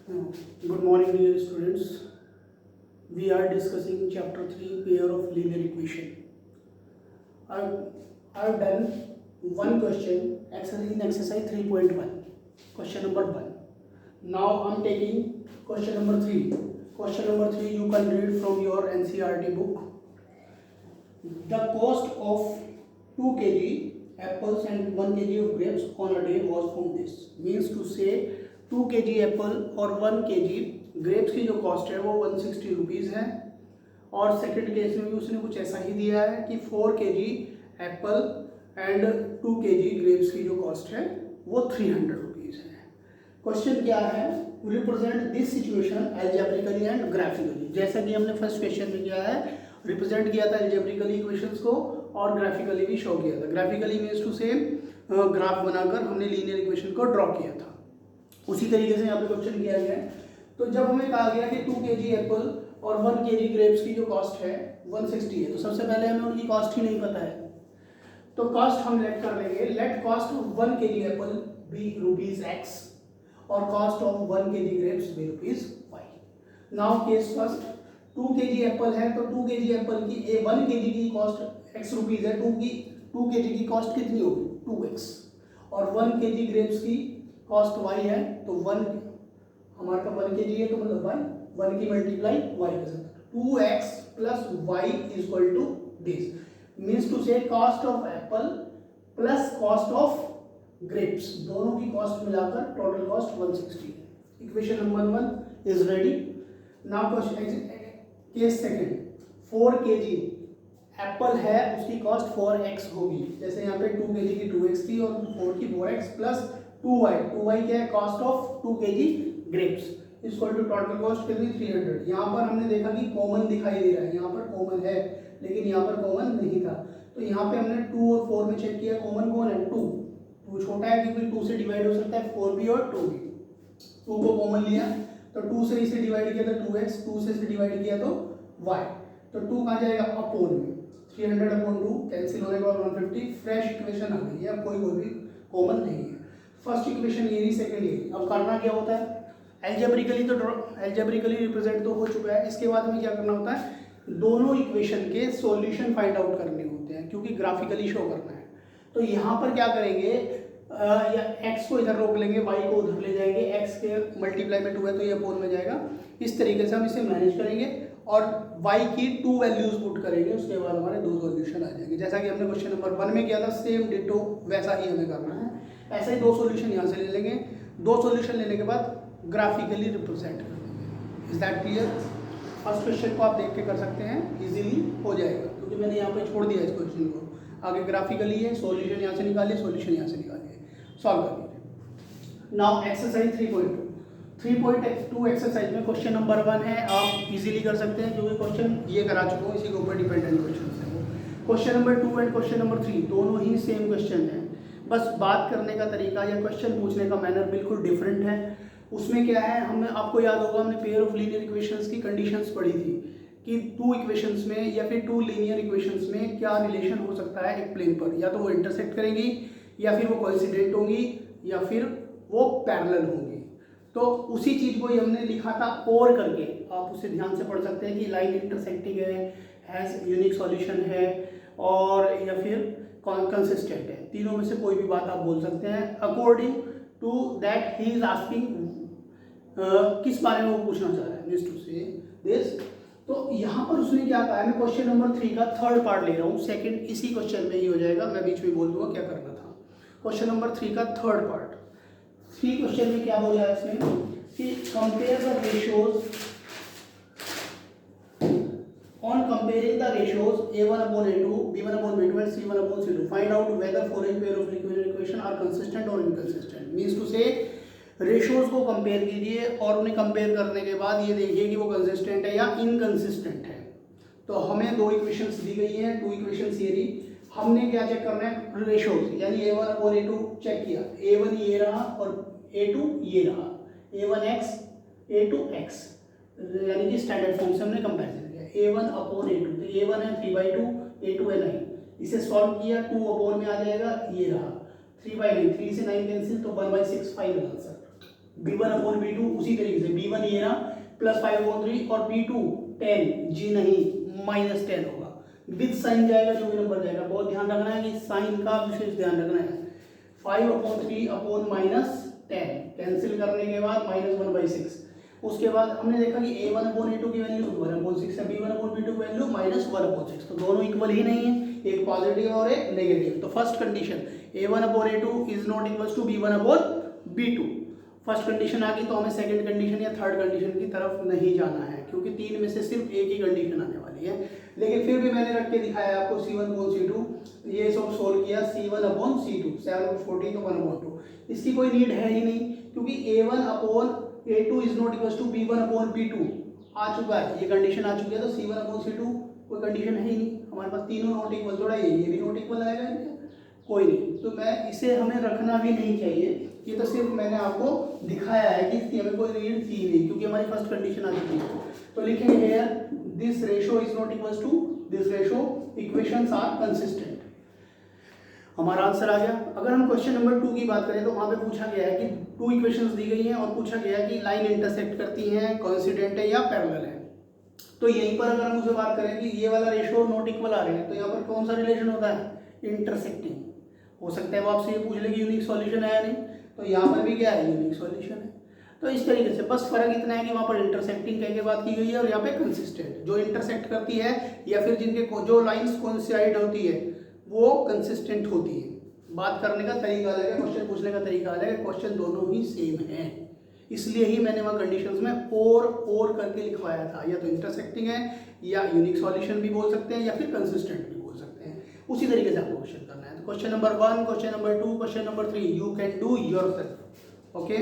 Good morning, dear students. We are discussing chapter 3, pair of linear equation. I've done one question in exercise 3.1, question number 1. Now I'm taking question number 3. Question number 3 you can read from your NCERT book. The cost of 2 kg apples and 1 kg of grapes on a day was from this. Means to say 2 kg Apple और 1 kg grapes की जो cost है वो 160 rupees है। और second case में भी उसने कुछ ऐसा ही दिया है कि 4 kg Apple and 2 kg grapes की जो कॉस्ट है वो 300 रुपीज़ है। क्वेश्चन क्या है, represent this situation algebraically and graphically. जैसा कि हमने फर्स्ट क्वेश्चन में किया है, रिप्रेजेंट किया था एल्जेब्रिकली इक्वेशंस को और ग्राफिकली भी शो किया था। ग्राफिकली मीन्स टू से ग्राफ बनाकर हमने लीनियर इक्वेशन को ड्रॉ किया था। उसी तरीके से यहाँ पे क्वेश्चन किया गया है। तो जब हमें कहा गया कि 2 kg एप्पल और 1 kg ग्रेप्स की जो कॉस्ट है 160 है, तो सबसे पहले हमें उनकी कॉस्ट ही नहीं पता है, तो कॉस्ट हम लेट कर लेंगे। Let cost of 1 kg apple B rupees x और cost of 1 kg grapes B rupees y। Now case first, 2 kg apple है तो 2 kg एप्पल की 1 kg की कॉस्ट x रुपीज है, 2 kg की कॉस्ट कितनी होगी 2x, और 1 kg ग्रेप्स की कॉस्ट y है, तो 1 हमारे का 1 kg है तो मतलब y 1 की मल्टीप्लाई y के साथ 2x plus y is equal to this. Means two से cost of apple plus cost of grapes दोनों की कॉस्ट मिलाकर टोटल कॉस्ट 160 है। Equation number 1 is ready. Now question case second, 4 kg apple है उसकी cost 4x होगी। जैसे यहाँ पे 2 kg की 2x थी और 4 की 4x प्लस 2y क्या है cost of 2 kg grapes equal to total cost कितनी 300। यहाँ पर हमने देखा कि कॉमन दिखाई दे रहा है, यहाँ पर कॉमन है लेकिन यहाँ पर कॉमन नहीं था, तो यहाँ पे हमने 2 और 4 में चेक किया कॉमन कौन है 2 छोटा है क्योंकि 2 से डिवाइड हो सकता है 4 भी और 2 भी। 2 को कॉमन लिया तो 2 से इसे डिवाइड किया तो 2x, 2 से इसे डिवाइड किया तो y, तो 2 कहाँ जाएगा अपोन में 300/2 कैंसिल होने के बाद 150। फ्रेश इक्वेशन आ गई है, कोई भी कॉमन नहीं है। फर्स्ट इक्वेशन ये रही, सेकंड ये। अब करना क्या होता है, एल्जेब्रिकली रिप्रेजेंट तो हो चुका है, इसके बाद हमें क्या करना होता है दोनों इक्वेशन के सॉल्यूशन फाइंड आउट करने होते हैं क्योंकि ग्राफिकली शो करना है। तो यहाँ पर क्या करेंगे, या x को इधर रोक लेंगे, y को उधर ले जाएंगे, x के मल्टीप्लाई में 2 है तो ये अपोन में जाएगा। इस तरीके से हम इसे मैनेज करेंगे और y की 2 वैल्यूज पुट करेंगे, उसके बाद हमारे 2 सॉल्यूशन आ जाएंगे। जैसा कि हमने क्वेश्चन नंबर 1 में किया था सेम डिटो वैसा ही हमें करना है। ऐसे ही 2 सॉल्यूशन यहाँ से ले लेंगे, 2 सॉल्यूशन लेने के बाद ग्राफिकली रिप्रेजेंट कर देंगे। Is that clear? First question को आप देख के कर सकते हैं, इजीली हो जाएगा क्योंकि मैंने यहाँ पे छोड़ दिया इस क्वेश्चन को। आगे ग्राफिकली है, सॉल्यूशन यहाँ से निकालिए, सॉल्यूशन यहाँ से निकालिए, सॉल्व कर लीजिए। नाउ एक्सरसाइज 3.2 एक्सरसाइज में क्वेश्चन नंबर 1 है, आप इजीली कर सकते हैं क्योंकि क्वेश्चन ये करा चुका हूँ, इसी के ऊपर डिपेंडेंट क्वेश्चन है। Question number 2 and question number 3 दोनों ही सेम क्वेश्चन है, बस बात करने का तरीका या क्वेश्चन पूछने का मैनर बिल्कुल डिफरेंट है। उसमें क्या है, हमने आपको याद होगा हमने पेयर ऑफ लीनियर इक्वेशंस की कंडीशंस पढ़ी थी कि 2 इक्वेशंस में या फिर 2 लीनियर इक्वेशंस में क्या रिलेशन हो सकता है एक प्लेन पर, या तो वो इंटरसेक्ट करेंगी या फिर वो कोइंसिडेंट होंगी या फिर वो पैरेलल होंगी। तो उसी चीज़ को ही हमने लिखा था और करके, आप उसे ध्यान से पढ़ सकते हैं कि लाइन इंटरसेक्टिंग है, हैज़ यूनिक सॉल्यूशन है और या फिर कंसिस्टेंट है। तीनों में से कोई भी बात आप बोल सकते हैं। According to that he is asking किस बारे में वो पूछना चाह रहा है, मीन्स टू से दिस। तो यहाँ पर उसने क्या कहा है, मैं क्वेश्चन नंबर 3 का थर्ड पार्ट ले रहा हूँ, सेकंड इसी क्वेश्चन में ही हो जाएगा, मैं बीच में बोल दूंगा क्या करना था। क्वेश्चन नंबर 3 का थर्ड पार्ट, 3 क्वेश्चन में क्या बोला है इसमें कि compare the ratios on comparing the ratios a1/a2, b1/b2 and c1/c2 find out whether following pair of linear equation are consistent or inconsistent। means to say ratios को compare कीजिए और उन्हें कंपेयर करने के बाद ये देखिए कि वो कंसिस्टेंट है या इनकंसिस्टेंट है। तो हमें 2 इक्वेशंस दी गई हैं, 2 इक्वेशंस ये रही, हमने क्या चेक करना है रेशियोज, यानी a1/a2 चेक किया, a1 ये रहा और a2 ये रहा, a1x a2x, यानी कि स्टैंडर्ड फॉर्म से हमने कंपेरिजन a1/a2, तो a1 है 3/2, a2 है 9, इसे सॉल्व किया 2 अपॉन में आ जाएगा, ये रहा 3/9, 3 से 9 कैंसिल तो 1/6 फाइनल आंसर। b1/b2 उसी तरीके से b1 ये ना +5/3 और b2 10 जी नहीं -10 होगा। विद साइन जाएगा जो भी नंबर जाएगा, बहुत ध्यान रखना है कि साइन का विशेष ध्यान रखना है। 5/3/-10 कैंसिल करने के बाद -1/6। उसके बाद हमने देखा कि a1/a2 की वैल्यू 1/6 है, b1/b2 की वैल्यू -1/6, तो दोनों इक्वल ही नहीं है, एक पॉजिटिव और एक नेगेटिव। तो first condition a1/a2 is not equal to b1/b2। First condition आ गई, तो हमें सेकंड कंडीशन या थर्ड कंडीशन की तरफ नहीं जाना है, क्योंकि तीन में से सिर्फ एक ही कंडीशन आने वाली है। लेकिन फिर भी मैंने रख के दिखाया आपको c1/c2, ये सब सोल्व किया c1/c2 7/14 तो 1/2। इसकी कोई नीड है ही नहीं, क्योंकि a1/a2 is not equal to b1/b2 आ चुका है, ये कंडीशन आ चुकी है, तो c1/c2 कोई कंडीशन है ही नहीं हमारे पास। तीनों नॉट इक्वल, थोड़ा ये भी नॉट इक्वल आएगा, कोई नहीं। तो मैं इसे हमें रखना भी नहीं चाहिए, ये तो सिर्फ मैंने आपको दिखाया है कि इसकी हमें कोई नीड थी नहीं, क्योंकि हमारी फर्स्ट कंडीशन आ चुकी है। तो लिखेंगे here this ratio is not equal to this ratio, equations are consistent. हमारा आंसर आ गया। अगर हम क्वेश्चन नंबर 2 की बात करें तो वहाँ पे पूछा गया है कि 2 इक्वेशंस दी गई हैं और पूछा गया है कि लाइन इंटरसेक्ट करती हैं, कोइंसिडेंट है या पैरेलल है। तो यहीं पर अगर हम उसे बात करें कि ये वाला रेशो नॉट इक्वल आ रहे हैं, तो यहाँ पर कौन सा रिलेशन होता है, इंटरसेक्टिंग। हो सकता है वो आपसे ये पूछ ले कि यूनिक सॉल्यूशन है या नहीं, तो यहाँ पर भी क्या है, यूनिक सॉल्यूशन है। तो इस तरीके से बस फर्क इतना है कि वहाँ पर इंटरसेक्टिंग कह के बात की गई है और यहाँ पे कंसिस्टेंट। जो इंटरसेक्ट करती है या फिर जिनके जो लाइंस कोइंसाइड होती है वो कंसिस्टेंट होती है। बात करने का तरीका अलग है, क्वेश्चन पूछने का तरीका अलग है, क्वेश्चन दोनों ही सेम है। इसलिए ही मैंने वहाँ कंडीशंस में और करके लिखवाया था, या तो इंटरसेक्टिंग है या यूनिक सॉल्यूशन भी बोल सकते हैं या फिर कंसिस्टेंट भी बोल सकते हैं। उसी तरीके से आपको क्वेश्चन करना है। तो question number 1, question number 2, question number 3 you can do yourself. Okay.